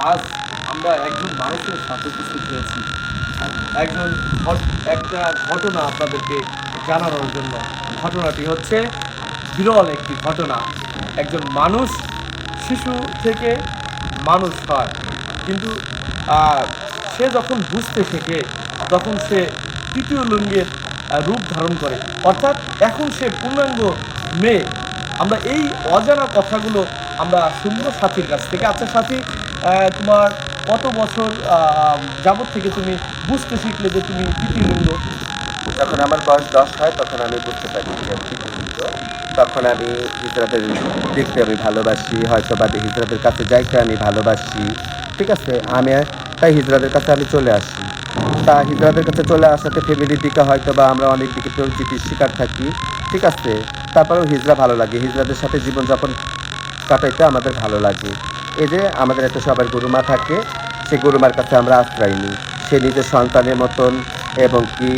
আজ আমরা একজন মানুষের সাথে উপস্থিত হয়েছি একজন একটা ঘটনা আপনাদেরকে জানানোর জন্য। ঘটনাটি হচ্ছে বিরল একটি ঘটনা। একজন মানুষ শিশু থেকে মানুষ হয়, কিন্তু আহ, সে যখন বুঝতে শেখে তখন সে তৃতীয় লিঙ্গের রূপ ধারণ করে, অর্থাৎ এখন সে পূর্ণাঙ্গ মেয়ে। আমরা এই অজানা কথাগুলো আমরা শুনবো সাথীর কাছ থেকে। আচ্ছা সাথী, তোমার কত বছর যাবত থেকে তুমি বুঝতে শিখলে যে তুমি তৃতীয় লিঙ্গ? যখন আমার বয়স 10 হয় তখন আমি বুঝতে পারি যে আমি পৃথিবীতে। তখন আমি হিজড়াদের দেখতে আমি ভালোবাসি, হয়তো বা হিজড়াদের কাছে যাইতে আমি ভালোবাসি। ঠিক আছে, আমি তাই হিজড়াদের কাছে আমি চলে আসি। তা হিজড়াদের কাছে চলে আসাতে ফ্যামিলির দিকে হয়তো বা আমরা অনেক দিকে পরিচিতির শিকার থাকি। ঠিক আছে, তারপরেও হিজড়া ভালো লাগে, হিজড়াদের সাথে জীবনযাপন কাটাইতে আমাদের ভালো লাগে। এই যে আমাদের একটা সবার গরুমা থাকে, সে গরুমার কাছে আমরা আশ্রয় নিই। সে নিজের সন্তানের মতন এবং কি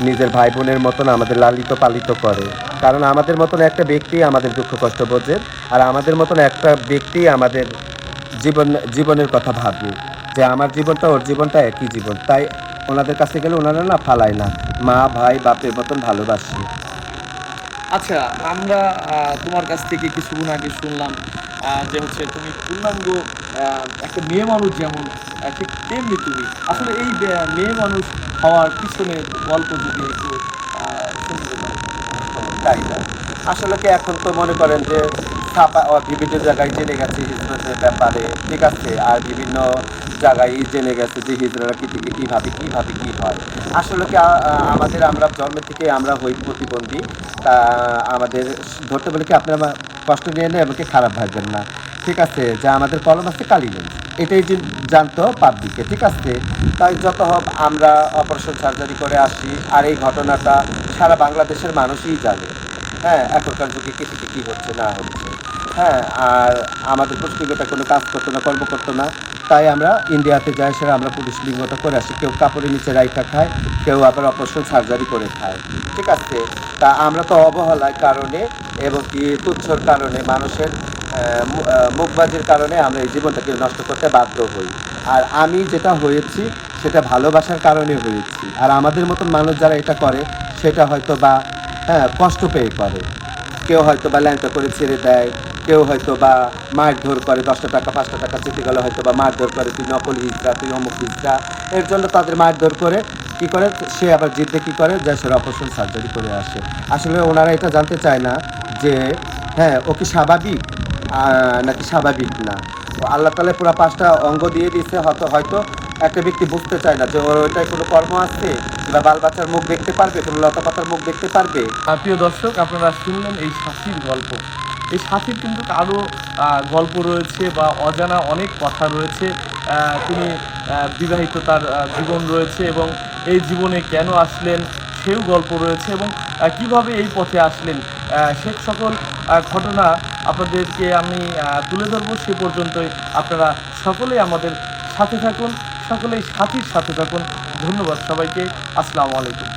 নিজের ভাই বোনের মতন আমাদের লালিত পালিত করে। কারণ আমাদের মতন একটা ব্যক্তি আমাদের দুঃখ কষ্ট বোঝে, আর আমাদের মতন একটা ব্যক্তি আমাদের জীবনের কথা ভাবে যে আমার জীবনটা ওর জীবনটা একই জীবন। তাই ওনাদের কাছে গেলে ওনারা না ফালায় না, মা ভাই বাপের মতন ভালোবাসে। আচ্ছা, আমরা তোমার কাছ থেকে কিছুক্ষণ আগে শুনলাম যে হচ্ছে তুমি পূর্ণাঙ্গ একটা মেয়ে মানুষ যেমন, ঠিক তেমনি তুমি আসলে এই মেয়ে মানুষ হওয়ার পিছনে গল্প যদি একটু শুনতে পারি। তাই না, আসলে কি এখন তো মনে করেন যে বিভিন্ন জায়গায় জেনে গেছে হিজরতের ব্যাপারে। ঠিক আছে, আর বিভিন্ন জায়গায় জেনে গেছে যে হিজড়ারা কি থেকে কীভাবে কীভাবে কী হয়। আসলে কি আমরা জন্ম থেকে আমরা হই প্রতিবন্ধী। তা আমাদের ধরতে বলে কি আপনারা কষ্ট নিয়ে নেয় আমাকে খারাপ ভাববেন না। ঠিক আছে, যা আমাদের কলম আছে কালি নেই, এটাই যে জানতো পাবলিকে। ঠিক আছে, তাই যত হোক আমরা অপারেশন সার্জারি করে আসি, আর এই ঘটনাটা সারা বাংলাদেশের মানুষই জানে। হ্যাঁ, এখনকার যুগে কে থেকে কী হচ্ছে না হচ্ছে। হ্যাঁ, আর আমাদের পুষ্টিগত কোনো কাজ করতো না, কর্ম করতো না। তাই আমরা ইন্ডিয়াতে যাই, সেটা আমরা পুরুষ লিঙ্গটা করে আসি। কেউ কাপড়ের নিচে রাইখা খায়, কেউ আবার অপারেশন সার্জারি করে খায়। ঠিক আছে, তা আমরা তো অবহেলার কারণে এবং কি তুচ্ছর কারণে মানুষের মুখবাজির কারণে আমরা এই জীবনটাকে নষ্ট করতে বাধ্য হই। আর আমি যেটা হয়েছি সেটা ভালোবাসার কারণে হয়েছি। আর আমাদের মতন মানুষ যারা এটা করে সেটা হয়তো বা কষ্ট পেয়ে করে। কেউ হয়তো বা ল্যাংটা করে ছেড়ে দেয়, কেউ হয়তো বা মারধর করে, 10টা টাকা 5টা টাকা চেপে গেলে হয়তো বা মারধর করে, তুই নকল হিজড়া, তুই অমুক হিজড়া। এর জন্য তাদের মারধর করে কী করে, সে আবার জিততে কী করে যে সে অপারেশন সার্জারি করে আসে। আসলে ওনারা এটা জানতে চায় না যে হ্যাঁ ও কি স্বাভাবিক নাকি স্বাভাবিক না। তো আল্লাহ তাআলা পুরো 5টা অঙ্গ দিয়ে দিয়েছে, হয়তো হয়তো একটা ব্যক্তি বুঝতে চায় না যে ওর ওইটায় কোনো কর্ম আছে, বা বাল বাচ্চার মুখ দেখতে পারবে, কোনো লতা পাতার মুখ দেখতে পারবে। প্রিয় দর্শক, আপনারা শুনলেন এই সাথীর গল্প। এই সাথীর কিন্তু আরও গল্প রয়েছে বা অজানা অনেক কথা রয়েছে। তিনি বিবাহিত, তার জীবন রয়েছে এবং এই জীবনে কেন আসলেন সেও গল্প রয়েছে, এবং কিভাবে এই পথে আসলেন সে সকল ঘটনা আপনাদেরকে আমি তুলে ধরবো। সে পর্যন্তই আপনারা সকলেই আমাদের সাথে থাকুন, সকলেই সাথীর সাথে থাকুন। ধন্যবাদ সবাইকে। আসসালামু আলাইকুম।